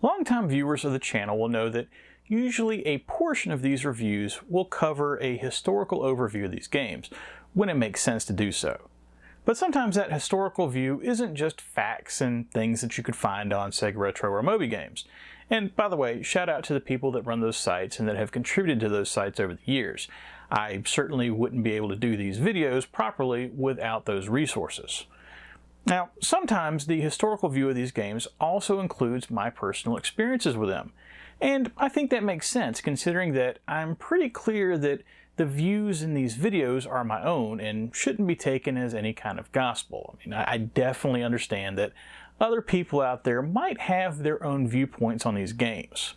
Longtime viewers of the channel will know that usually a portion of these reviews will cover a historical overview of these games, when it makes sense to do so. But sometimes that historical view isn't just facts and things that you could find on Sega Retro or Moby Games. And by the way, shout out to the people that run those sites and that have contributed to those sites over the years. I certainly wouldn't be able to do these videos properly without those resources. Now, sometimes the historical view of these games also includes my personal experiences with them. And I think that makes sense considering that I'm pretty clear that the views in these videos are my own and shouldn't be taken as any kind of gospel. I mean, I definitely understand that other people out there might have their own viewpoints on these games.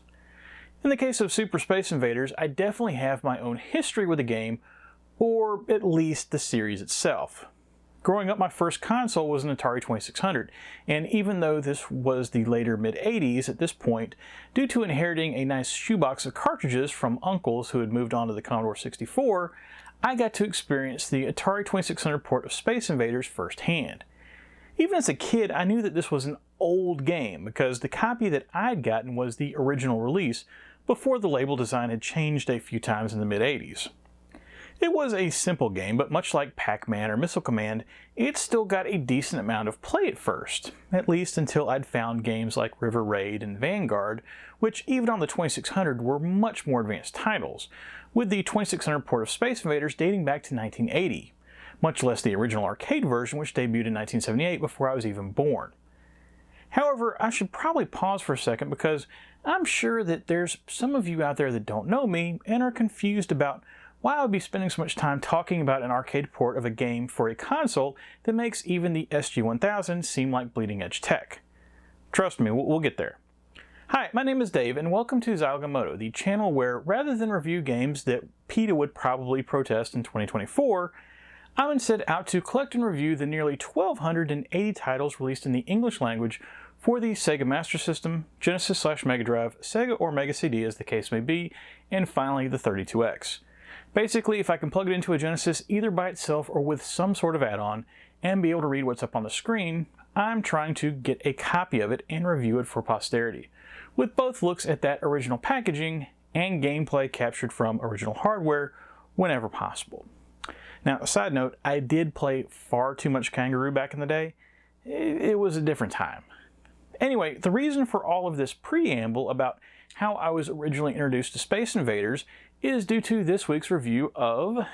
In the case of Super Space Invaders, I definitely have my own history with the game, or at least the series itself. Growing up, my first console was an Atari 2600, and even though this was the later mid-80s at this point, due to inheriting a nice shoebox of cartridges from uncles who had moved on to the Commodore 64, I got to experience the Atari 2600 port of Space Invaders firsthand. Even as a kid, I knew that this was an old game because the copy that I'd gotten was the original release before the label design had changed a few times in the mid-80s. It was a simple game, but much like Pac-Man or Missile Command, it still got a decent amount of play at first, at least until I'd found games like River Raid and Vanguard, which even on the 2600 were much more advanced titles, with the 2600 port of Space Invaders dating back to 1980, much less the original arcade version which debuted in 1978 before I was even born. However, I should probably pause for a second because I'm sure that there's some of you out there that don't know me and are confused about why I would be spending so much time talking about an arcade port of a game for a console that makes even the SG-1000 seem like bleeding-edge tech. Trust me, we'll get there. Hi, my name is Dave, and welcome to Zilog and Moto, the channel where, rather than review games that PETA would probably protest in 2024, I'm instead out to collect and review the nearly 1,280 titles released in the English language for the Sega Master System, Genesis/Mega Drive, Sega or Mega CD as the case may be, and finally the 32X. Basically, if I can plug it into a Genesis either by itself or with some sort of add-on and be able to read what's up on the screen, I'm trying to get a copy of it and review it for posterity, with both looks at that original packaging and gameplay captured from original hardware whenever possible. Now, a side note, I did play far too much Kangaroo back in the day. It was a different time. Anyway, the reason for all of this preamble about how I was originally introduced to Space Invaders is due to this week's review of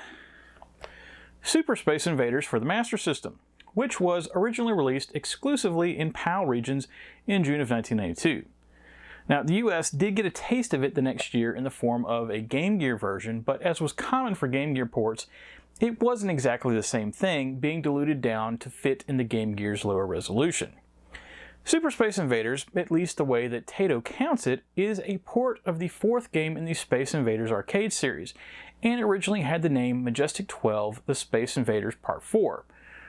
Super Space Invaders for the Master System, which was originally released exclusively in PAL regions in June of 1992. Now, the US did get a taste of it the next year in the form of a Game Gear version, but as was common for Game Gear ports, it wasn't exactly the same thing, being diluted down to fit in the Game Gear's lower resolution. Super Space Invaders, at least the way that Taito counts it, is a port of the fourth game in the Space Invaders arcade series, and originally had the name Majestic 12, The Space Invaders Part 4,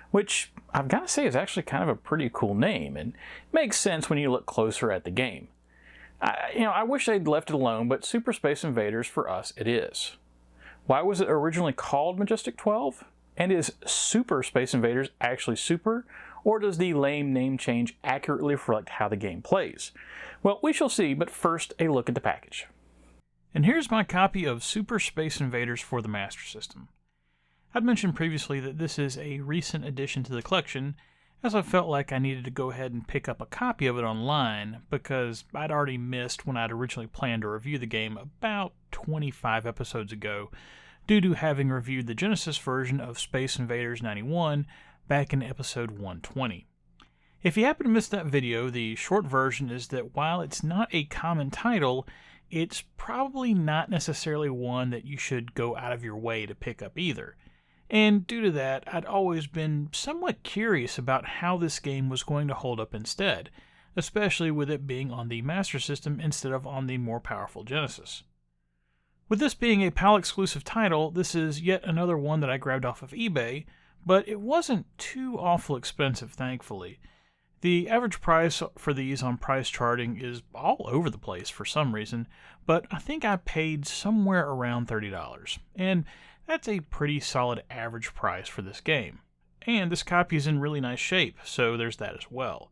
which I've got to say is actually kind of a pretty cool name, and makes sense when you look closer at the game. I wish they'd left it alone, but Super Space Invaders for us it is. Why was it originally called Majestic 12? And is Super Space Invaders actually super? Or does the lame name change accurately reflect how the game plays? Well, we shall see, but first a look at the package. And here's my copy of Super Space Invaders for the Master System. I'd mentioned previously that this is a recent addition to the collection, as I felt like I needed to go ahead and pick up a copy of it online, because I'd already missed when I'd originally planned to review the game about 25 episodes ago, due to having reviewed the Genesis version of Space Invaders 91 back in episode 120. If you happen to miss that video, the short version is that while it's not a common title, it's probably not necessarily one that you should go out of your way to pick up either. And due to that, I'd always been somewhat curious about how this game was going to hold up instead, especially with it being on the Master System instead of on the more powerful Genesis. With this being a PAL exclusive title, this is yet another one that I grabbed off of eBay, but it wasn't too awful expensive, thankfully. The average price for these on price charting is all over the place for some reason, but I think I paid somewhere around $30, and that's a pretty solid average price for this game. And this copy is in really nice shape, so there's that as well.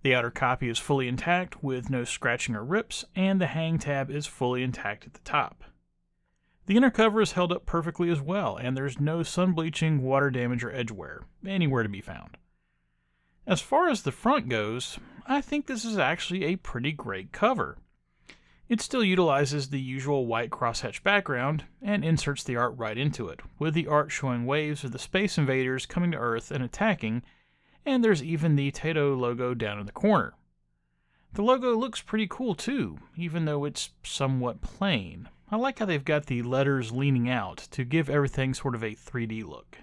The outer copy is fully intact with no scratching or rips, and the hang tab is fully intact at the top. The inner cover is held up perfectly as well, and there's no sun bleaching, water damage, or edge wear anywhere to be found. As far as the front goes, I think this is actually a pretty great cover. It still utilizes the usual white crosshatch background and inserts the art right into it, with the art showing waves of the Space Invaders coming to Earth and attacking, and there's even the Taito logo down in the corner. The logo looks pretty cool too, even though it's somewhat plain. I like how they've got the letters leaning out to give everything sort of a 3D look.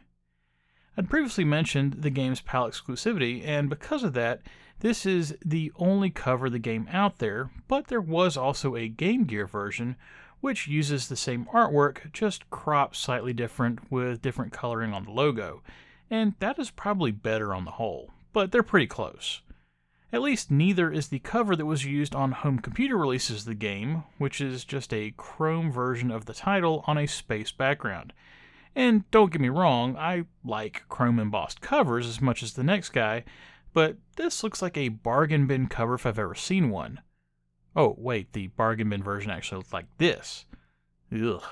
I'd previously mentioned the game's PAL exclusivity, and because of that, this is the only cover of the game out there, but there was also a Game Gear version, which uses the same artwork, just cropped slightly different with different coloring on the logo, and that is probably better on the whole, but they're pretty close. At least neither is the cover that was used on home computer releases of the game, which is just a chrome version of the title on a space background. And don't get me wrong, I like chrome embossed covers as much as the next guy, but this looks like a bargain bin cover if I've ever seen one. Oh, wait, the bargain bin version actually looks like this. Ugh.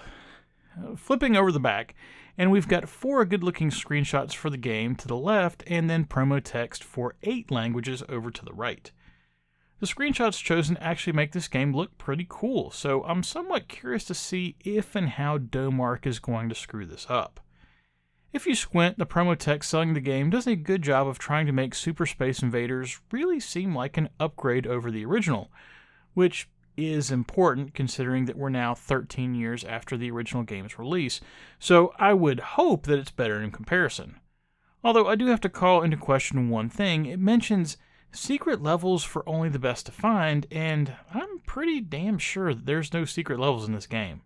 Flipping over the back, and we've got 4 good-looking screenshots for the game to the left, and then promo text for 8 languages over to the right. The screenshots chosen actually make this game look pretty cool, so I'm somewhat curious to see if and how Domark is going to screw this up. If you squint, the promo text selling the game does a good job of trying to make Super Space Invaders really seem like an upgrade over the original, which is important considering that we're now 13 years after the original game's release, so I would hope that it's better in comparison. Although I do have to call into question one thing. It mentions secret levels for only the best to find, and I'm pretty damn sure that there's no secret levels in this game.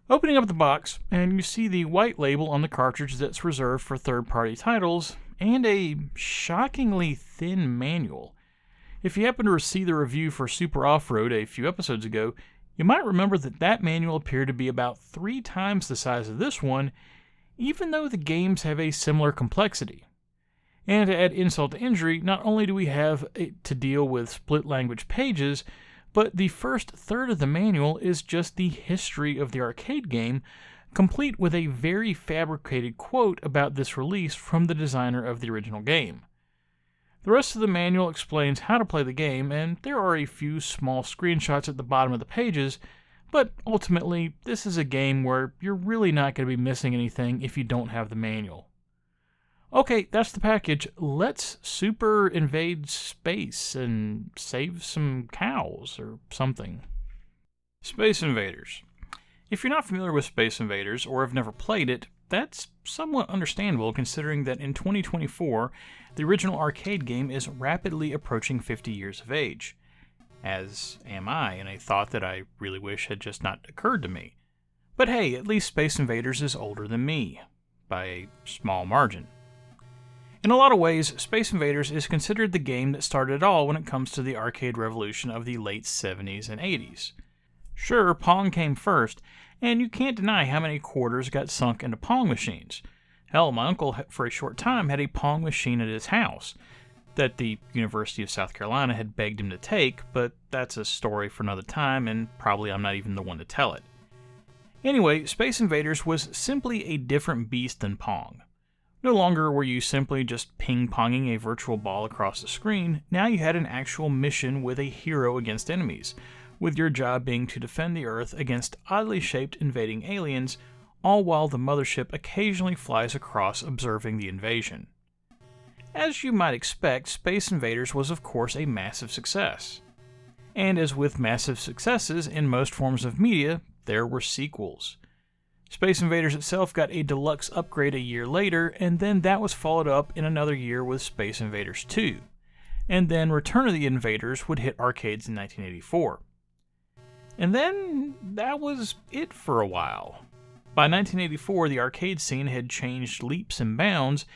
Opening up the box, and you see the white label on the cartridge that's reserved for third-party titles, and a shockingly thin manual. If you happen to see the review for Super Off-Road a few episodes ago, you might remember that manual appeared to be about 3 times the size of this one, even though the games have a similar complexity. And to add insult to injury, not only do we have to deal with split language pages, but the first third of the manual is just the history of the arcade game, complete with a very fabricated quote about this release from the designer of the original game. The rest of the manual explains how to play the game, and there are a few small screenshots at the bottom of the pages, but ultimately, this is a game where you're really not going to be missing anything if you don't have the manual. Okay, that's the package. Let's super invade space and save some cows or something. Space Invaders. If you're not familiar with Space Invaders or have never played it, that's somewhat understandable considering that in 2024, the original arcade game is rapidly approaching 50 years of age. As am I, and a thought that I really wish had just not occurred to me. But hey, at least Space Invaders is older than me, by a small margin. In a lot of ways, Space Invaders is considered the game that started it all when it comes to the arcade revolution of the late 70s and 80s. Sure, Pong came first, and you can't deny how many quarters got sunk into Pong machines. Hell, my uncle for a short time had a Pong machine at his house that the University of South Carolina had begged him to take, but that's a story for another time, and probably I'm not even the one to tell it. Anyway, Space Invaders was simply a different beast than Pong. No longer were you simply just ping-ponging a virtual ball across the screen, now you had an actual mission with a hero against enemies, with your job being to defend the Earth against oddly shaped invading aliens, all while the mothership occasionally flies across observing the invasion. As you might expect, Space Invaders was of course a massive success. And as with massive successes in most forms of media, there were sequels. Space Invaders itself got a deluxe upgrade a year later, and then that was followed up in another year with Space Invaders 2. And then Return of the Invaders would hit arcades in 1984. And then that was it for a while. By 1984, the arcade scene had changed leaps and bounds,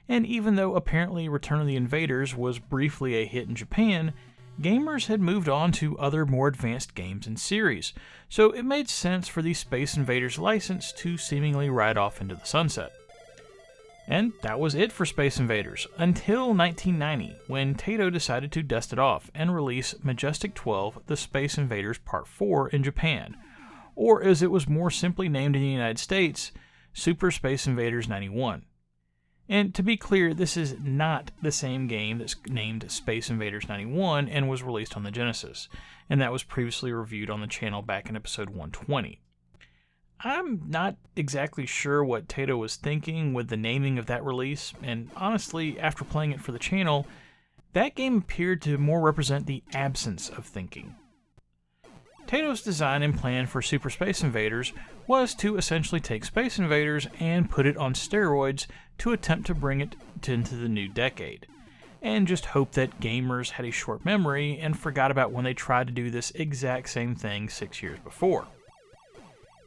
and even though apparently Return of the Invaders was briefly a hit in Japan, gamers had moved on to other more advanced games and series, so it made sense for the Space Invaders license to seemingly ride off into the sunset. And that was it for Space Invaders, until 1990, when Taito decided to dust it off and release Majestic 12 The Space Invaders Part 4 in Japan, or as it was more simply named in the United States, Super Space Invaders 91. And to be clear, this is not the same game that's named Space Invaders 91 and was released on the Genesis, and that was previously reviewed on the channel back in episode 120. I'm not exactly sure what Taito was thinking with the naming of that release, and honestly, after playing it for the channel, that game appeared to more represent the absence of thinking. Taito's design and plan for Super Space Invaders was to essentially take Space Invaders and put it on steroids to attempt to bring it into the new decade, and just hope that gamers had a short memory and forgot about when they tried to do this exact same thing 6 years before.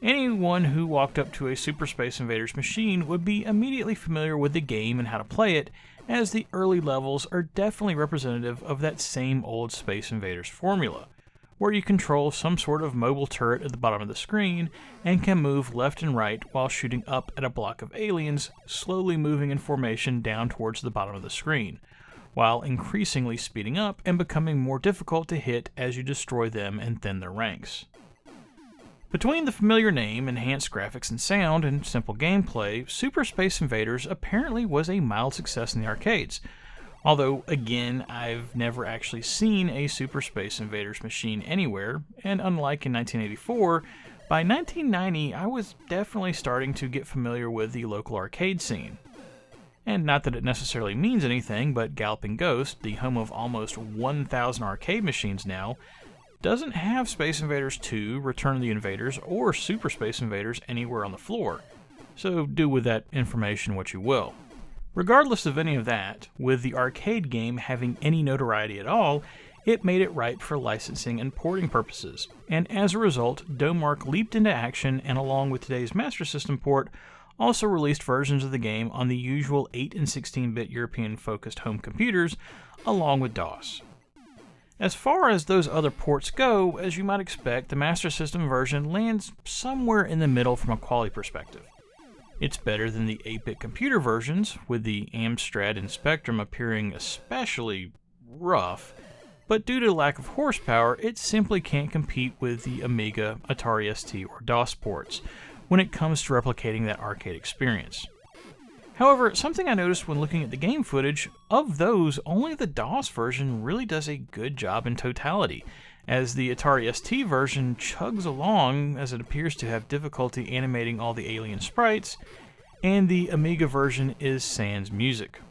Anyone who walked up to a Super Space Invaders machine would be immediately familiar with the game and how to play it, as the early levels are definitely representative of that same old Space Invaders formula, where you control some sort of mobile turret at the bottom of the screen and can move left and right while shooting up at a block of aliens, slowly moving in formation down towards the bottom of the screen, while increasingly speeding up and becoming more difficult to hit as you destroy them and thin their ranks. Between the familiar name, enhanced graphics and sound, and simple gameplay, Super Space Invaders apparently was a mild success in the arcades. Although, again, I've never actually seen a Super Space Invaders machine anywhere, and unlike in 1984, by 1990 I was definitely starting to get familiar with the local arcade scene. And not that it necessarily means anything, but Galloping Ghost, the home of almost 1,000 arcade machines now, doesn't have Space Invaders 2, Return of the Invaders, or Super Space Invaders anywhere on the floor, so do with that information what you will. Regardless of any of that, with the arcade game having any notoriety at all, it made it ripe for licensing and porting purposes, and as a result, Domark leaped into action and along with today's Master System port, also released versions of the game on the usual 8 and 16-bit European-focused home computers, along with DOS. As far as those other ports go, as you might expect, the Master System version lands somewhere in the middle from a quality perspective. It's better than the 8-bit computer versions, with the Amstrad and Spectrum appearing especially rough, but due to lack of horsepower, it simply can't compete with the Amiga, Atari ST, or DOS ports when it comes to replicating that arcade experience. However, something I noticed when looking at the game footage, of those, only the DOS version really does a good job in totality, as the Atari ST version chugs along as it appears to have difficulty animating all the alien sprites, and the Amiga version is sans music.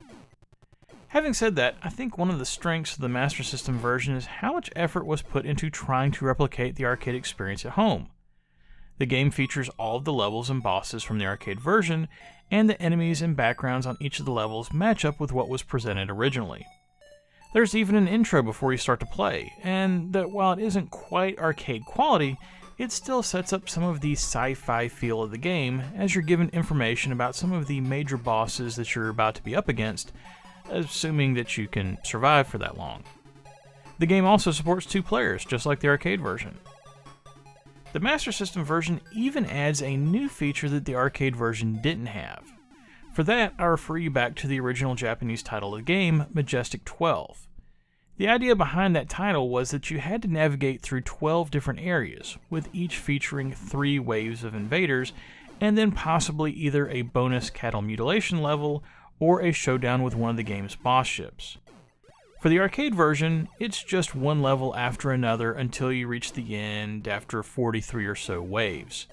Having said that, I think one of the strengths of the Master System version is how much effort was put into trying to replicate the arcade experience at home. The game features all of the levels and bosses from the arcade version, and the enemies and backgrounds on each of the levels match up with what was presented originally. There's even an intro before you start to play, and that while it isn't quite arcade quality, it still sets up some of the sci-fi feel of the game as you're given information about some of the major bosses that you're about to be up against, assuming that you can survive for that long. The game also supports 2 players, just like the arcade version. The Master System version even adds a new feature that the arcade version didn't have. For that, I refer you back to the original Japanese title of the game, Majestic 12. The idea behind that title was that you had to navigate through 12 different areas, with each featuring 3 waves of invaders, and then possibly either a bonus cattle mutilation level or a showdown with one of the game's boss ships. For the arcade version, it's just one level after another until you reach the end after 43 or so waves.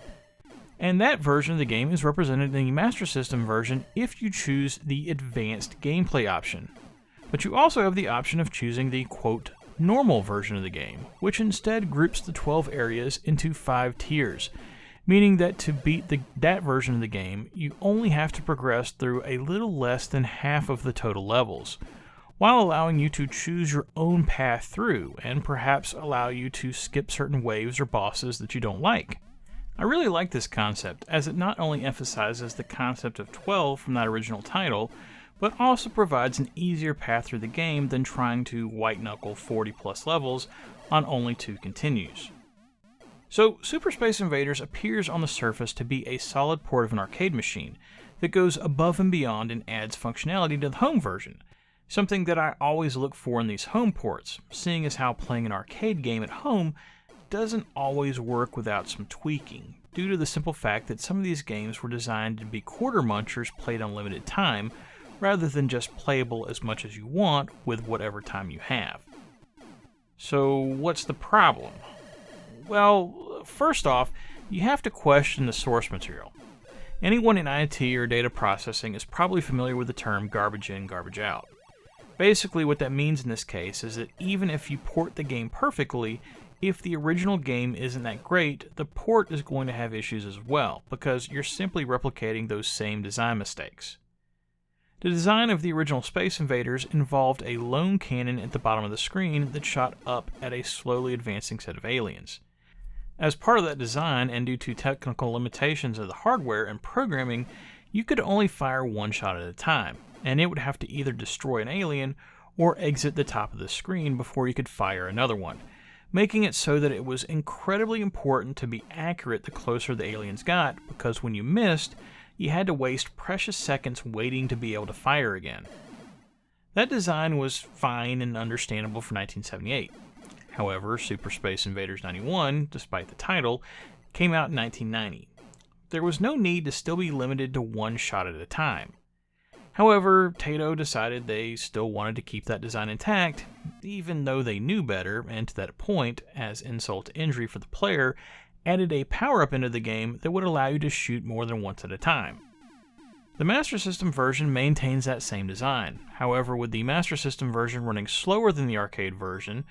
And that version of the game is represented in the Master System version if you choose the advanced gameplay option. But you also have the option of choosing the, quote, normal version of the game, which instead groups the 12 areas into 5 tiers, meaning that to beat that version of the game, you only have to progress through a little less than half of the total levels, while allowing you to choose your own path through, and perhaps allow you to skip certain waves or bosses that you don't like. I really like this concept, as it not only emphasizes the concept of 12 from that original title, but also provides an easier path through the game than trying to white-knuckle 40-plus levels on only 2 continues. So, Super Space Invaders appears on the surface to be a solid port of an arcade machine, that goes above and beyond and adds functionality to the home version, something that I always look for in these home ports, seeing as how playing an arcade game at home doesn't always work without some tweaking, due to the simple fact that some of these games were designed to be quarter munchers played on limited time, rather than just playable as much as you want with whatever time you have. So what's the problem? Well, first off, you have to question the source material. Anyone in IT or data processing is probably familiar with the term garbage in, garbage out. Basically what that means in this case is that even if you port the game perfectly, if the original game isn't that great, the port is going to have issues as well, because you're simply replicating those same design mistakes. The design of the original Space Invaders involved a lone cannon at the bottom of the screen that shot up at a slowly advancing set of aliens. As part of that design, and due to technical limitations of the hardware and programming, you could only fire one shot at a time, and it would have to either destroy an alien or exit the top of the screen before you could fire another one, making it so that it was incredibly important to be accurate the closer the aliens got, because when you missed, you had to waste precious seconds waiting to be able to fire again. That design was fine and understandable for 1978. However, Super Space Invaders 91, despite the title, came out in 1990. There was no need to still be limited to one shot at a time. However, Taito decided they still wanted to keep that design intact, even though they knew better, and to that point, as insult to injury for the player, added a power-up into the game that would allow you to shoot more than once at a time. The Master System version maintains that same design. However, with the Master System version running slower than the arcade version,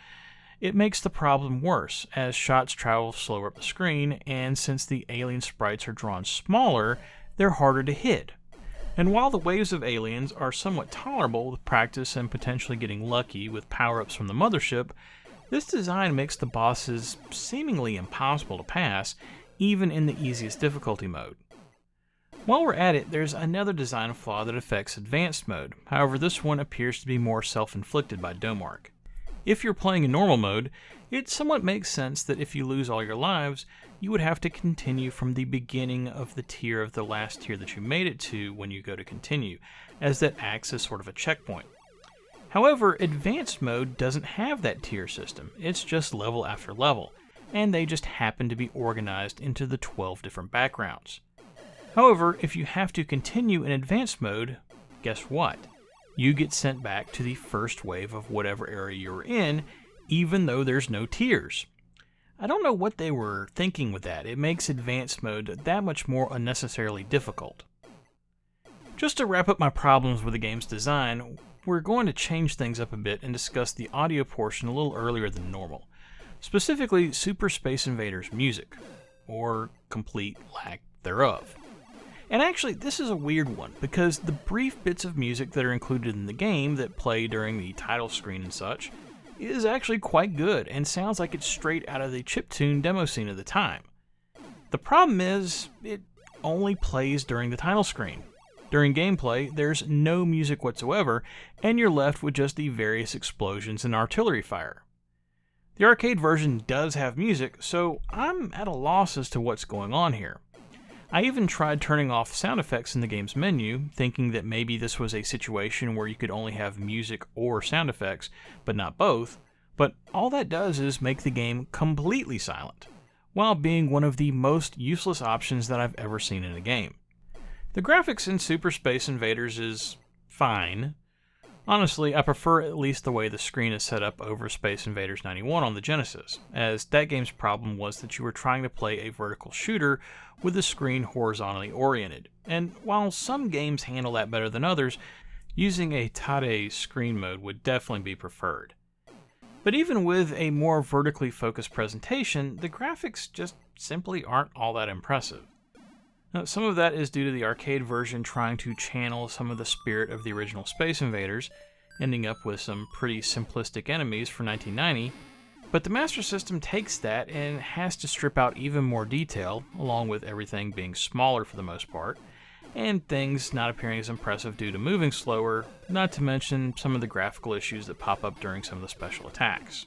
it makes the problem worse, as shots travel slower up the screen, and since the alien sprites are drawn smaller, they're harder to hit. And while the waves of aliens are somewhat tolerable with practice and potentially getting lucky with power-ups from the mothership, this design makes the bosses seemingly impossible to pass, even in the easiest difficulty mode. While we're at it, there's another design flaw that affects advanced mode. However, this one appears to be more self-inflicted by Domark. If you're playing in normal mode, it somewhat makes sense that if you lose all your lives, you would have to continue from the beginning of the tier of the last tier that you made it to when you go to continue, as that acts as sort of a checkpoint. However, advanced mode doesn't have that tier system, it's just level after level, and they just happen to be organized into the 12 different backgrounds. However, if you have to continue in advanced mode, guess what? You get sent back to the first wave of whatever area you're in, even though there's no tiers. I don't know what they were thinking with that. It makes advanced mode that much more unnecessarily difficult. Just to wrap up my problems with the game's design, we're going to change things up a bit and discuss the audio portion a little earlier than normal. Specifically, Super Space Invaders music, or complete lack thereof. And actually, this is a weird one, because the brief bits of music that are included in the game that play during the title screen and such is actually quite good and sounds like it's straight out of the chiptune demo scene of the time. The problem is, it only plays during the title screen. During gameplay, there's no music whatsoever, and you're left with just the various explosions and artillery fire. The arcade version does have music, so I'm at a loss as to what's going on here. I even tried turning off sound effects in the game's menu, thinking that maybe this was a situation where you could only have music or sound effects, but not both, but all that does is make the game completely silent, while being one of the most useless options that I've ever seen in a game. The graphics in Super Space Invaders is fine. Honestly, I prefer at least the way the screen is set up over Space Invaders 91 on the Genesis, as that game's problem was that you were trying to play a vertical shooter with the screen horizontally oriented, and while some games handle that better than others, using a Taito screen mode would definitely be preferred. But even with a more vertically focused presentation, the graphics just simply aren't all that impressive. Now, some of that is due to the arcade version trying to channel some of the spirit of the original Space Invaders, ending up with some pretty simplistic enemies for 1990, but the Master System takes that and has to strip out even more detail, along with everything being smaller for the most part, and things not appearing as impressive due to moving slower, not to mention some of the graphical issues that pop up during some of the special attacks.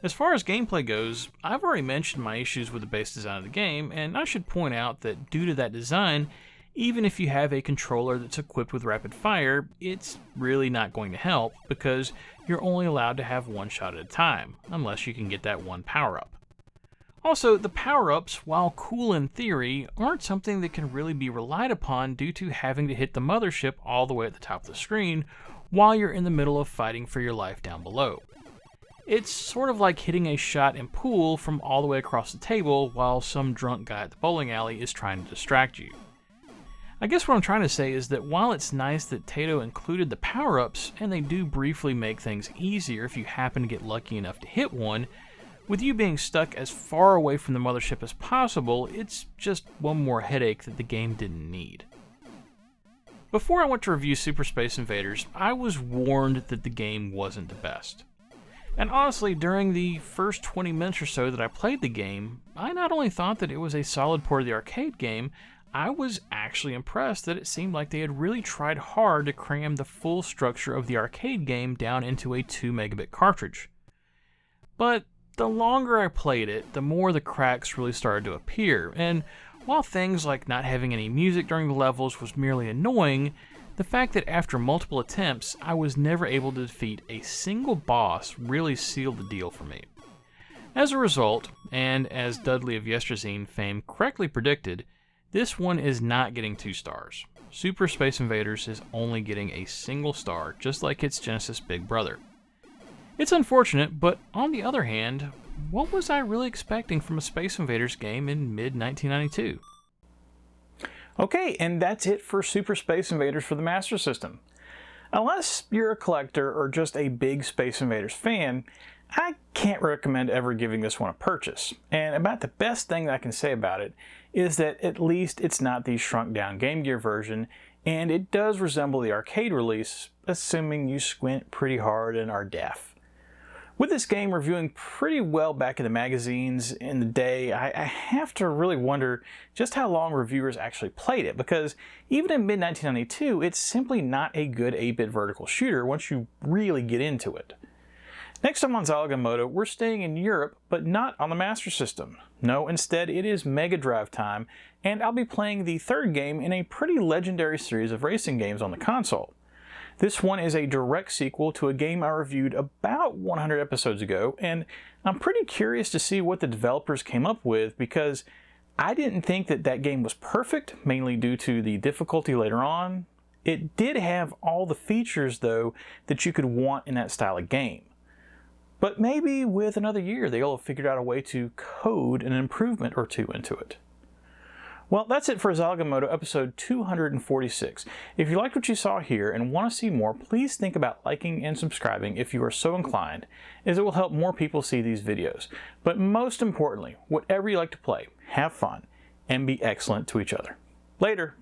As far as gameplay goes, I've already mentioned my issues with the base design of the game, and I should point out that due to that design, Even if you have a controller that's equipped with rapid fire, it's really not going to help because you're only allowed to have one shot at a time, unless you can get that one power-up. Also, the power-ups, while cool in theory, aren't something that can really be relied upon due to having to hit the mothership all the way at the top of the screen while you're in the middle of fighting for your life down below. It's sort of like hitting a shot in pool from all the way across the table while some drunk guy at the bowling alley is trying to distract you. I guess what I'm trying to say is that while it's nice that Taito included the power-ups, and they do briefly make things easier if you happen to get lucky enough to hit one, with you being stuck as far away from the mothership as possible, it's just one more headache that the game didn't need. Before I went to review Super Space Invaders, I was warned that the game wasn't the best. And honestly, during the first 20 minutes or so that I played the game, I not only thought that it was a solid port of the arcade game, I was actually impressed that it seemed like they had really tried hard to cram the full structure of the arcade game down into a 2 megabit cartridge. But the longer I played it, the more the cracks really started to appear, and while things like not having any music during the levels was merely annoying, the fact that after multiple attempts I was never able to defeat a single boss really sealed the deal for me. As a result, and as Dudley of Yesterzine fame correctly predicted, this one is not getting 2 stars. Super Space Invaders is only getting a single star, just like its Genesis big brother. It's unfortunate, but on the other hand, what was I really expecting from a Space Invaders game in mid-1992? Okay, and that's it for Super Space Invaders for the Master System. Unless you're a collector or just a big Space Invaders fan, I can't recommend ever giving this one a purchase. And about the best thing that I can say about it is that at least it's not the shrunk down Game Gear version, and it does resemble the arcade release, assuming you squint pretty hard and are deaf. With this game reviewing pretty well back in the magazines in the day, I have to really wonder just how long reviewers actually played it, because even in mid-1992, it's simply not a good 8-bit vertical shooter once you really get into it. Next up on Zilog and Moto, we're staying in Europe, but not on the Master System. No, instead it is Mega Drive time, and I'll be playing the third game in a pretty legendary series of racing games on the console. This one is a direct sequel to a game I reviewed about 100 episodes ago, and I'm pretty curious to see what the developers came up with, because I didn't think that that game was perfect, mainly due to the difficulty later on. It did have all the features, though, that you could want in that style of game. But maybe with another year they'll have figured out a way to code an improvement or two into it. Well, that's it for Zilog and Moto episode 246. If you liked what you saw here and want to see more, please think about liking and subscribing if you are so inclined, as it will help more people see these videos. But most importantly, whatever you like to play, have fun and be excellent to each other. Later!